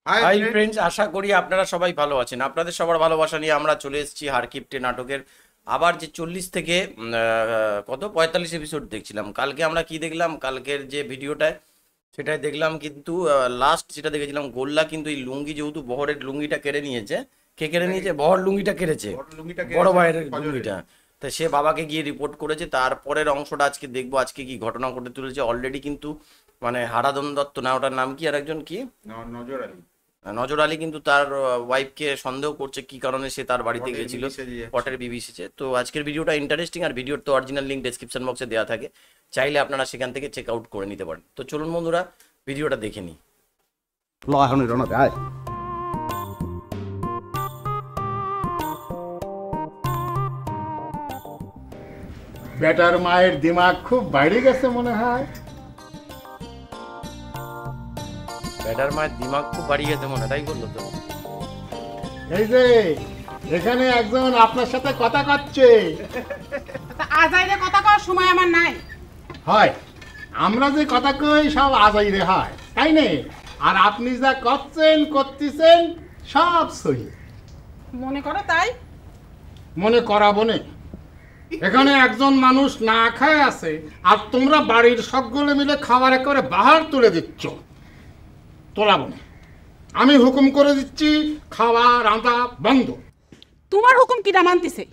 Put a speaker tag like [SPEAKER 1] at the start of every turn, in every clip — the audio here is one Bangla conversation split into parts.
[SPEAKER 1] হাই ফ্রেন্ডস, আশা করি আপনারা সবাই ভালো আছেন। আপনাদের সবার ভালোবাসা নিয়ে আমরা চলে এসেছি হারকিপটে নাটকের আবার যে 40 থেকে 45 এপিসোড দেখছিলাম। কালকে আমরা কি দেখলাম, কালকের যে ভিডিওটায় সেটাই দেখলাম, কিন্তু লাস্ট যেটা দেখেছিলাম গোল্লা কিন্তু এই লুঙ্গি, যেহেতু বহরের লুঙ্গিটা কেড়ে নিয়েছে। কে কেড়ে নিয়েছে? বহর লুঙ্গিটা কেড়েছে, বড় ভাইয়ের লুঙ্গিটা। তা সে বাবাকে গিয়ে রিপোর্ট করেছে। তারপরের অংশটা আজকে দেখবো, আজকে কি ঘটনা ঘটে তুলেছে। অলরেডি কিন্তু মানে হারাধন দত্ত, না ওটার নাম কি, আর একজন কি,
[SPEAKER 2] নজর আলী।
[SPEAKER 1] নজর আলী কিন্তু তার ওয়াইফকে সন্দেহ করছে কি কারণে সে তার বাড়িতে গেছিল, পটের বিবি এসেছে। তো আজকের ভিডিওটা ইন্টারেস্টিং, আর ভিডিওর তো অরিজিনাল লিঙ্ক ডেসক্রিপশন বক্সে দেওয়া থাকে, চাইলে আপনারা সেখান থেকে চেক আউট করে নিতে পারেন। তো চলুন বন্ধুরা ভিডিওটা দেখে নিই।
[SPEAKER 2] বেটার মায়ের দিমাগ খুব বাইরে গেছে মনে হয়।
[SPEAKER 1] ব্যাটার মায়ের দিমাগ খুব বাড়িয়ে গেছে মনে, তাই বললো তো।
[SPEAKER 2] এই যে এখানে একজন আপনার সাথে কথা কচ্ছে।
[SPEAKER 3] আজাইরে কথা কওয়ার সময় আমার নাই।
[SPEAKER 2] হয় আমরা যে কথা কই সব আজাইরে হয়, তাই না? আর আপনি যা করছেন করতেছেন সব সহি।
[SPEAKER 3] মনে করো তাই?
[SPEAKER 2] মনে করাবো না। এখানে একজন মানুষ না খায় আছে, আর তোমরা বাড়ির সকলে মিলে খাবার একেবারে বাহার তুলে দিচ্ছ। তোলাবো না। আমি হুকুম করে দিচ্ছি, খাওয়া রাঁধা বন্ধ।
[SPEAKER 3] তোমার হুকুম কিনা মানতেছে?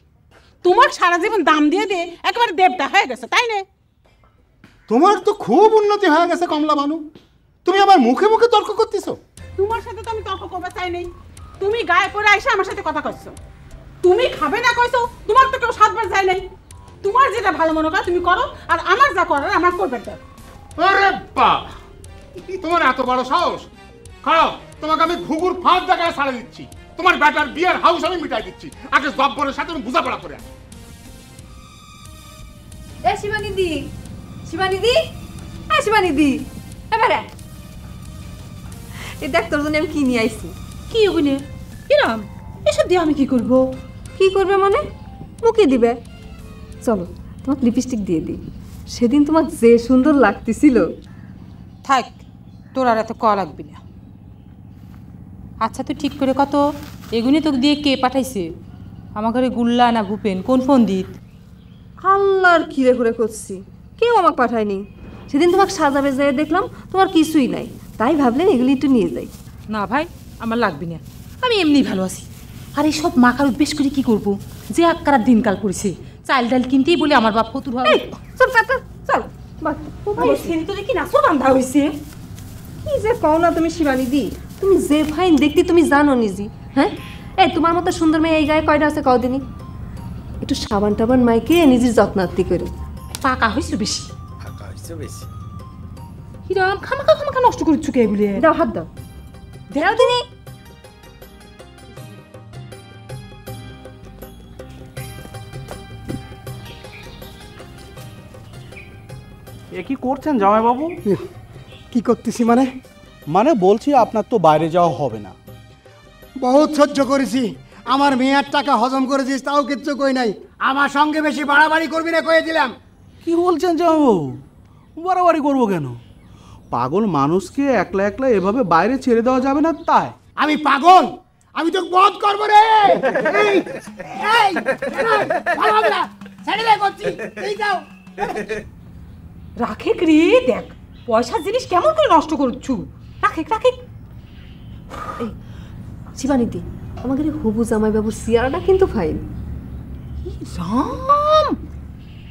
[SPEAKER 3] তোমার সারা জীবন দাম দিয়ে দিয়ে একেবারে দেবটা হয়ে গেছে, তাই না?
[SPEAKER 2] তোমার তো খুব উন্নতি হয়ে গেছে কমলা বানু, তুমি আবার মুখে মুখে তর্ক করতেছো।
[SPEAKER 3] তোমার সাথে তো আমি তর্ক করতে চাই নাই। তুমি গায়ে পড়ে এসে আমার সাথে কথা কইছো। তুমি খাবে না কইছো, তোমার তো কেউ সাতবার যায় নাই। তোমার যেটা ভালো মনে করো তুমি করো, আর আমার যা করার আমার করবে তো।
[SPEAKER 2] আরে বাবা, তোমার এত বড় সাহস! খাও, তোমাকে আমি ঘুঘুর ফাঁদ জায়গায় ছাড়ে দিচ্ছি। তোমার বেটার বিয়ের হাউস আমি মিটাই দিচ্ছি। আগে জব্বরের সাথে আমি বোঝাপড়া করে আসি।
[SPEAKER 4] এ শিবানিদি, শিবানিদি, এ শিবানিদি, এবারে এ দেখ তোর জন্য আমি কি নিয়ে আইছি।
[SPEAKER 3] কি ওগুনে? কিরাম এসব দিয়ে আমি কি করব?
[SPEAKER 4] কি করবে মানে? মুখে দিবে। চলো তোমার লিপস্টিক দিয়ে দিই। সেদিন তোমার যে সুন্দর লাগতেছিল।
[SPEAKER 3] থাক, তোর আর এত কয়া লাগবি না। আচ্ছা তুই ঠিক করে কত এগুলি তোকে দিয়ে কে পাঠাইছে? আমার ঘরে গুল্লা না ভূপেন, কোন ফোন দিত?
[SPEAKER 4] আল্লাহর খিরে করে করছি, কেউ আমাকে পাঠায়নি। সেদিন তোমাকে সাজাবে যেয়ে দেখলাম তোমার কিছুই নাই, তাই ভাবলেন এগুলি একটু নিয়ে যাই।
[SPEAKER 3] না ভাই, আমার লাগবি না, আমি এমনি ভালো আছি। আর এই সব মাখার উদ্বেশ করে কি করব? যে আক্কার দিনকাল পড়েছে, চাল ডাল কিনতেই বলে আমার বাপ ফতুর হয়।
[SPEAKER 4] চল কাকা চল।
[SPEAKER 3] তোরে কি নাচর বান্ধা হয়েছে?
[SPEAKER 4] কি যে কও না তুমি শিবানিদি, তুমি যে ফাইন দেখতে তুমি জানো নিজে। হ্যাঁ, এই তোমার মতো সুন্দর মেয়ে এই গায়ে কয়টা আছে কদিনই। একটু সাবান টাবান মাইকে নিজের যত্নার্থী করে।
[SPEAKER 3] পাকা হয়েছে বেশি,
[SPEAKER 1] ফাঁকা হয়েছে বেশি।
[SPEAKER 3] হিরাম খামাখা খামাখা নষ্ট করছো কে এগুলি?
[SPEAKER 4] দাও হাত দাও, দাও দিনি।
[SPEAKER 5] এ কি করছেন জামাইবাবু?
[SPEAKER 6] কি করতেছি মানে?
[SPEAKER 5] মানে বলছি আপনার তো বাইরে যাওয়া হবে না।
[SPEAKER 6] বহুত সহ্য করেছি, আমার মেয়ার টাকা হজম করেছিস, তাও কিচ্ছু কই নাই। আমার সঙ্গে বেশি বাড়াবাড়ি করবি না কয়ে দিলাম।
[SPEAKER 5] কি বলছেন জামাইবাবু? বাড়াবাড়ি করবো কেন? পাগল মানুষকে একলা একলা এভাবে বাইরে ছেড়ে দেওয়া যাবে না। তাই
[SPEAKER 6] আমি পাগল? আমি তো বধ করবো রে। এই, এই, ভালো হবে না, ছেড়ে দে করছি, এই যাও।
[SPEAKER 3] রাখে রে, দেখ পয়সার জিনিস কেমন করে নষ্ট করছু। রাখে রাখে।
[SPEAKER 4] এই শিবানিদি, আমাদের হবু জামাইবাবুর সিয়ারাটা কিন্তু ফাইন।
[SPEAKER 3] রাম,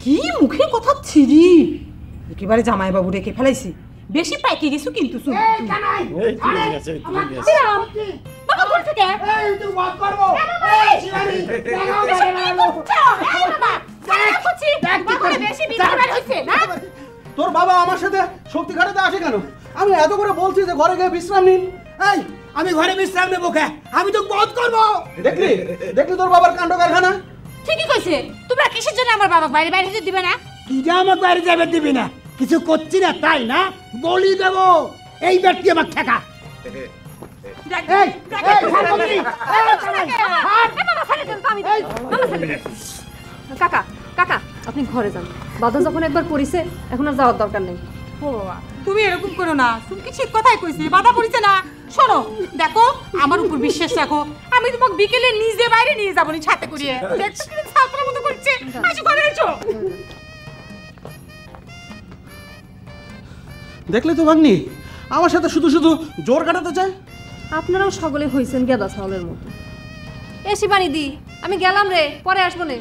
[SPEAKER 3] কি মুখে কথা ছিরি! একেবারে জামাইবাবু রেখে ফেলাইছি, বেশি পাইকে গেছো কিন্তু।
[SPEAKER 6] এই কানাই,
[SPEAKER 1] এই তুলে নিয়ে আসে, তুলে নিয়ে আসে।
[SPEAKER 3] বাবা কোন থেকে?
[SPEAKER 6] এই তুই বধ করবো। এই শিবানী, দেখাও
[SPEAKER 5] তোর বাবা আমার সাথে শক্তি ঘাটাতে আসে কেন? আমি এত করে বলছি যে ঘরে গিয়ে বিশ্রাম নিন।
[SPEAKER 6] এই, আমি ঘরে বিশ্রাম নেবো কে? আমি তো বধ করবো।
[SPEAKER 5] দেখলি দেখলি তোর বাবার কাণ্ড কারখানা।
[SPEAKER 3] ঠিকই কইছে। তোমরা কিসের জন্য আমার বাবা বাইরে বাইরে যেতে দিবে না?
[SPEAKER 6] কি যা আমাকে বাইরে যাবে দিবি না? কিছু করছি না তাই না? বলি দেবো, এই ব্যক্তি আমার ঠেকা। এই, ছাড় বলছি।
[SPEAKER 4] কাকা কাকা, আপনি ঘরে যান। বাধা যখন একবার পড়িছে, এখন আর যাওয়ার দরকার নেই।
[SPEAKER 3] ও বাবা, তুমি এরকম করো না, তুমি কি ঠিক কথাই কইছি, বাধা পড়িছে না। শোনো দেখো, আমার উপর বিশ্বাস রাখো, আমি তোমাকে বিকেলে নিজে বাইরে নিয়ে যাবো ছাতে করিয়ে। দেখছো কি ছাত্রের মতো করছে, আসো ঘরে এসো।
[SPEAKER 5] দেখলে তো ভাগ্নি, আমার সাথে শুধু শুধু জোর কাটাতে চায়।
[SPEAKER 4] আপনারাও সকলে হইছেন গেদা ছাগলের মতো। এ শিবানী দি, আমি গেলাম রে, পরে আসবো নে।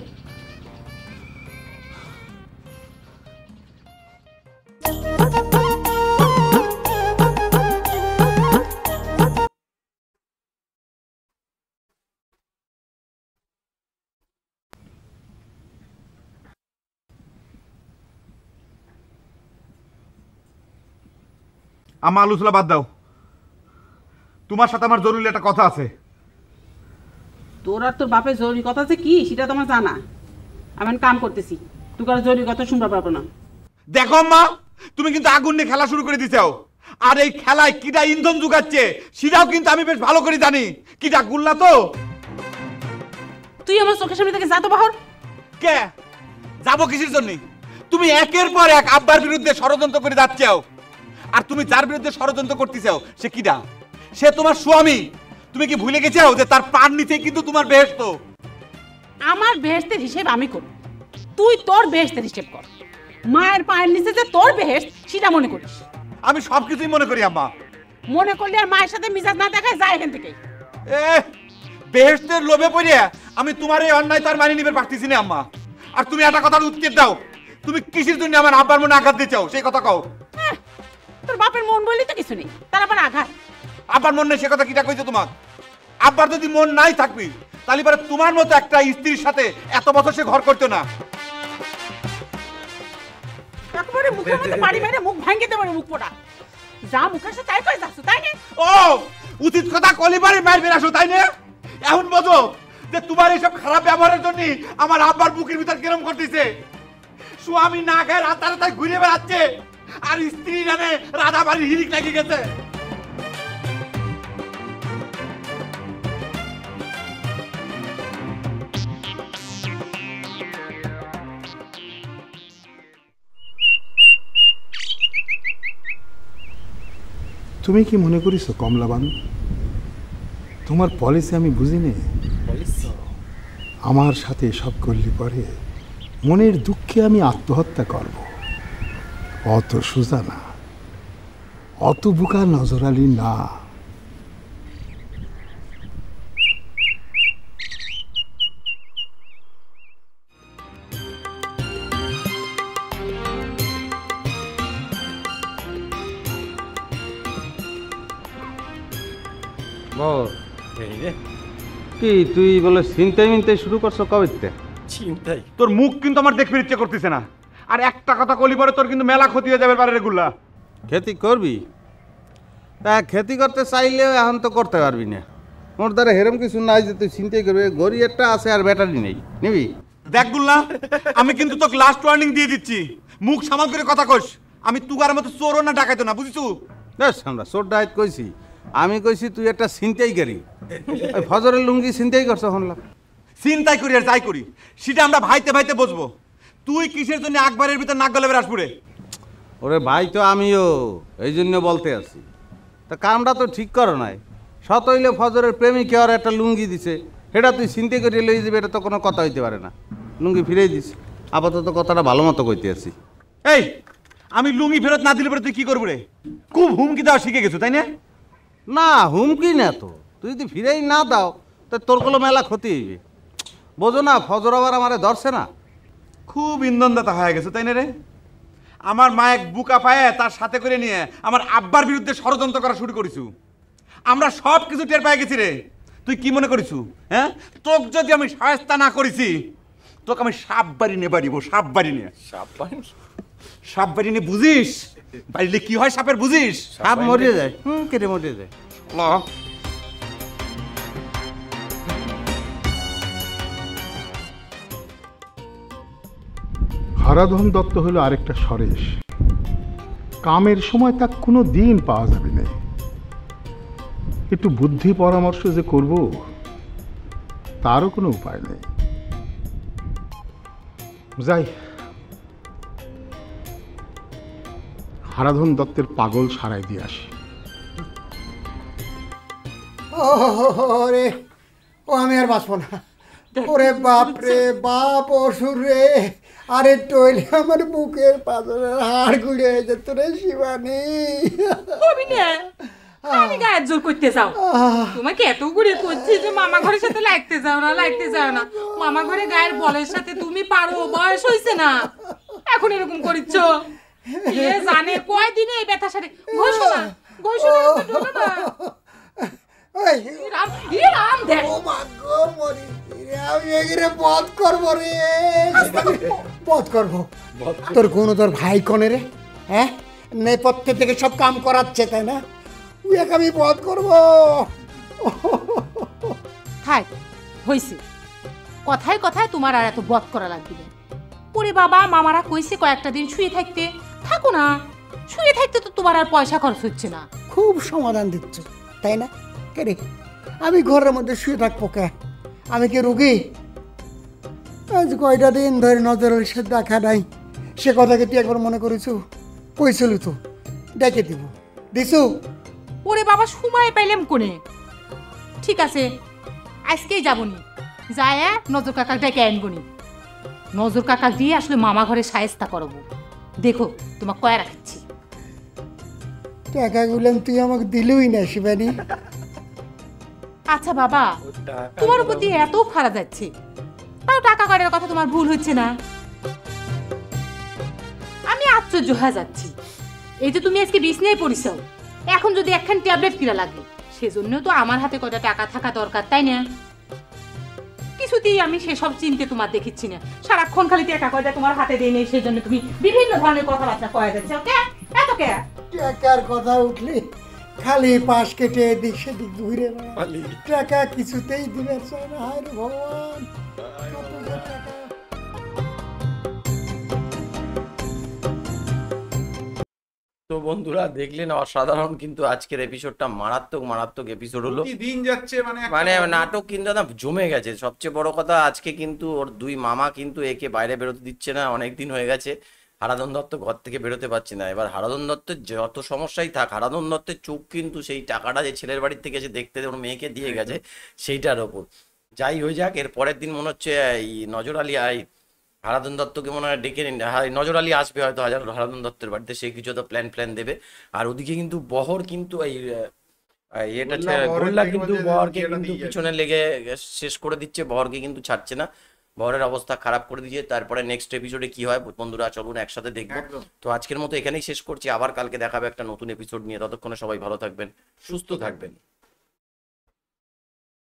[SPEAKER 7] আমার আলোচনা বাদ দাও, তোমার সাথে আমার জরুরি একটা কথা আছে।
[SPEAKER 3] তোর আর তোর বাপের জরুরি কথা আছে কি সেটা তোমার জানা? আমি কাম করতেছি, তুই কারো জরুরি কথা শুনতে পারবো না।
[SPEAKER 7] দেখো আম্মা, তুমি কিন্তু আগুন নিয়ে খেলা শুরু করে দিছো, আর এই খেলায় কিটা ইন্ধন জুগাচ্ছে সেটাও কিন্তু আমি বেশ ভালো করে জানি। কিটা গুল্লা তো
[SPEAKER 3] তুই আমার চোখের সামনে থেকে যা তো বাহর।
[SPEAKER 7] কে যাবো কিসের জন্য? তুমি একের পর এক আব্বার বিরুদ্ধে ষড়যন্ত্র করে যাচ্ছো, আর তুমি যার বিরুদ্ধে ষড়যন্ত্র করতেছো সে কিডা? সে তোমার স্বামী। তুমি কি ভুলে গেছো যে তার পার নিচে কিন্তু তোমার বেহেশত?
[SPEAKER 3] আমার বেহেশতের হিসেব আমি করব, তুই তোর বেহেশতের হিসেব কর। মায়ের পায়ের নিচে যে তোর বেহেশত সেটা মনে করিস।
[SPEAKER 7] আমি সবকিছুই মনে করি আম্মা।
[SPEAKER 3] মনে করলে আর মায়ের সাথে মিজাজ না দেখায় যায় এখান থেকে।
[SPEAKER 7] বেহেশতের লোভে পড়ে আমি তোমার এই অন্যায় তার মানি নিবে পারতেছি না আম্মা। আর তুমি একটা কথার উত্তর দাও, তুমি কিসের জন্য আমার আব্বার মনে আঘাত দিচ্ছ সেই কথা কও।
[SPEAKER 3] তোর বাপের মন বললি তো কিছু নেই, তার আবার আঘাত।
[SPEAKER 7] আব্বার মন নেই সে কথা কিটা কইছো তোমার? আব্বার যদি মন নাই থাকবি তাহলে পরে তোমার মতো একটা স্ত্রীর সাথে এত বছর সে ঘর করতো না।
[SPEAKER 3] একেবারে মুখের মধ্যে বাড়ি মেরে মুখ ভাঙে দেবে মুখ পোড়া। যা মুখে আসে তাই কই যাচ্ছ, তাই না?
[SPEAKER 7] ও উচিত কথা কলিবারে মার বেরাসো, তাই না? এখন বোঝো যে তোমার এইসব খারাপ ব্যবহারের জন্য আমার আব্বার বুকের ভিতর কেরম করতেছে। স্বামী না খায় রাতারাতাই ঘুরে বেড়াচ্ছে, আর স্ত্রী নামে রাধা বাড়ির হিরিক লাগিয়ে গেছে।
[SPEAKER 8] তুমি কি মনে করিস কমলাবান, তোমার পলিসি আমি বুঝি নে? আমার সাথে সব করলি পরে মনের দুঃখে আমি আত্মহত্যা করব, অত সোজা না, অত বুকা নজরালি না।
[SPEAKER 9] কি তুই বলে চিন্তাই মিনতাই শুরু করছো কবে?
[SPEAKER 1] চিন্তাই
[SPEAKER 7] তোর মুখ কিন্তু আমার দেখতে ইচ্ছে করতেছে না, আর একটা কথা কলি পরে তোর কিন্তু মেলা ক্ষতি হয়ে যাবে পারে রেগুলা।
[SPEAKER 9] খেতি করবি? তা খেতি করতে চাইলেও এখন তো করতে পারবি না, মোর দ্বারা হেরম কিছু নাই যে তুই চিন্তাই করবি। গড়ি একটা আছে আর ব্যাটারি নেই, নিবি?
[SPEAKER 7] দেখ গুল্লা, আমি কিন্তু তোকে লাস্ট ওয়ার্নিং দিয়ে দিচ্ছি, মুখ সামাল করে কথা কইস। আমি তুগার মতো চোরও না ডাকাইতো না, বুঝিছু?
[SPEAKER 9] বেশ, আমরা চোর ডাইট কইছি, আমি কইছি তুই একটা চিন্তাই করি। ওই ফজরের লুঙ্গি চিন্তাই করছো শুনলাম।
[SPEAKER 7] চিন্তাই করি আর যাই করি সেটা আমরা ভাইতে ভাইতে বুঝবো। তুই কিসের জন্য আকবরের ভিতর নাক গলে বেরাসপুরে?
[SPEAKER 9] ওরে ভাই তো আমিও এই জন্য বলতে আছি, তা কামটা তো ঠিক করো নাই। সত হইলে ফজরের প্রেমিকে আর একটা লুঙ্গি দিছে, সেটা তুই চিন্তা করে লই যাবে, এটা তো কোনো কথা হইতে পারে না। লুঙ্গি ফিরেই দিস, আপাতত কথাটা ভালো মতো কইতে আছি।
[SPEAKER 7] এই আমি লুঙ্গি ফেরত না দিলে পরে তুই কি করবি রে? খুব হুমকি দেওয়া শিখে গেছো তাই না?
[SPEAKER 9] না হুমকি না তো, তুই যদি ফিরেই না দাও তো তোর কোনো মেলা ক্ষতি হইবে। বোঝো না, ফজর আবার আমারে ধরছে না।
[SPEAKER 7] খুব ইন্ধনদাতা হয়ে গেছে তাই না রে? আমার মা এক বুকা পায়ে তার সাথে করে নিয়ে আমার আব্বার বিরুদ্ধে ষড়যন্ত্র করা শুরু করেছু। আমরা সব কিছু টের পেয়ে গেছি রে। তুই কি মনে করিস? হ্যাঁ, তোকে যদি আমি সায়স্তা না করেছি তোকে আমি সাপ বাড়ি নিয়ে বাড়িব। সাপ বাড়ি নিয়ে সাপ বাড়ি নিয়ে বুঝিস বাড়িলে কি হয় সাপের, বুঝিস?
[SPEAKER 9] সাপ মরিয়ে যায়, কেটে মরিয়ে যায়।
[SPEAKER 8] হারাধন দত্ত হলো আরেকটা সরেশ, কামের সময় তা কোনো দিন পাওয়া যাবে না। একটু বুদ্ধি পরামর্শ যে করব তারও কোনো উপায় নেই। যাই, হারাধন দত্তের পাগল সারাই দিয়ে আসি।
[SPEAKER 6] ওরে ও আমি আর বাঁচবো না। ওরে বাপ রে বাপ, অসুর রে, আরে টইলে আমার বুকের পাথরের হাড় গুড়ে হয়ে যেত রে শিবানী।
[SPEAKER 10] আমি গায়ের জোর করতে যাও, তোমাকে এত ঘুরে করছি যে মামা ঘরের সাথে লাগতে যাও না। মামা ঘরে গায়ের বলের সাথে তুমি পারো, বয়স হয়েছে না, এখন এরকম করিচ্ছ। কে জানে কয়দিনে এই ব্যথা সারে। ঘোষণা
[SPEAKER 6] তোর কোনো তোর ভাই কনে রে? হ্যাঁ, নেপথ্য থেকে সব কাম করাচ্ছে তাই না? আমি বধ করবো।
[SPEAKER 10] থাক, হয়েছে। কথায় কথায় তোমার আর এত বধ করা লাগবে না। ওরে বাবা, মামারা কইছে কয়েকটা দিন শুয়ে থাকতে, থাকো না। শুয়ে থাকতে তো তোমার আর পয়সা খরচ হচ্ছে না।
[SPEAKER 6] খুব সমাধান দিচ্ছ তাই না? কে রে, আমি ঘরের মধ্যে শুয়ে থাকবো কে? আমি কি রুগী? আজ কয়টা দিন ধরে নজরের সাথে দেখা নাই, সে কথাকে তুই একবার মনে করেছু? কইছিল তো ডেকে দিব, দিছু?
[SPEAKER 10] ওরে বাবা, সময় পাইলাম কোনে। ঠিক আছে, আজকেই যাবনি, যায় নজর কাকা ডেকে আনবনি। নজর কাকা দিয়ে আসলে মামা ঘরে সায়েস্তা করবো। দেখো তোমার কয়া রাখছি।
[SPEAKER 6] টাকাগুলো তুই আমাকে দিলই না শিবানী।
[SPEAKER 10] আচ্ছা বাবা, তোমার উপর দিয়ে এত খারাপ যাচ্ছে, তাও টাকা করার কথা তোমার ভুল হচ্ছে না। আমি আশ্চর্য হয়ে যাচ্ছি। এই যে তুমি আজকে বিছনায় পড়িছ, এখন যদি একখান ট্যাবলেট কিনা লাগে, সেজন্য তো আমার হাতে কয়টা টাকা থাকা দরকার, তাই না? কিছুতেই আমি সেসব চিনতে তোমার দেখিচ্ছি না। সারাক্ষণ খালি টাকা কয়টা তোমার হাতে দেয় নেই, সেজন্য তুমি বিভিন্ন ধরনের কথাবার্তা কয়ে যাচ্ছ। এত কে
[SPEAKER 6] টাকার কথা উঠলে খালি পাশ কেটে এদিক সেদিক ঘুরে টাকা কিছুতেই দিবে চায় না। হায় রে ভগবান,
[SPEAKER 1] তো বন্ধুরা দেখলেন, অসাধারণ কিন্তু আজকের এপিসোডটা মারাত্মক এপিসোড হলো।
[SPEAKER 5] দিন যাচ্ছে
[SPEAKER 1] মানে নাটক কিন্তু না জমে গেছে। সবচেয়ে বড় কথা, আজকে কিন্তু ওর দুই মামা কিন্তু একে বাইরে বেরোতে দিচ্ছে না, অনেক দিন হয়ে গেছে। হারাধন দত্ত ঘর থেকে বেরোতে পারছে না। এবার হারাধন দত্তের যত সমস্যাই থাক, হারাধন দত্তের চোখ কিন্তু সেই টাকাটা যে ছেলের বাড়ির থেকে এসে দেখতে ওর মেয়েকে দিয়ে গেছে সেইটার ওপর। যাই হয়ে যাক, এর পরের দিন মনে হচ্ছে এই নজর আলী হারাধন দত্তকে মনে হয় ডেকে নজর আলী আসবে হয়তো হারাধন দত্তের বাড়িতে, সে কিছু তো প্ল্যান দেবে। আর ওদিকে কিন্তু বহর কিন্তু এটা গোল্লা কিন্তু বহরকে কিন্তু পিছনে লেগে শেষ করে দিচ্ছে, বহরকে কিন্তু ছাড়ছে না, বহরের অবস্থা খারাপ করে দিচ্ছে। তারপরে নেক্সট এপিসোডে কি হয় বন্ধুরা চলুন একসাথে দেখবো। তো আজকের মতো এখানেই শেষ করছি, আবার কালকে দেখাবে একটা নতুন এপিসোড নিয়ে। ততক্ষণে সবাই ভালো থাকবেন, সুস্থ থাকবেন।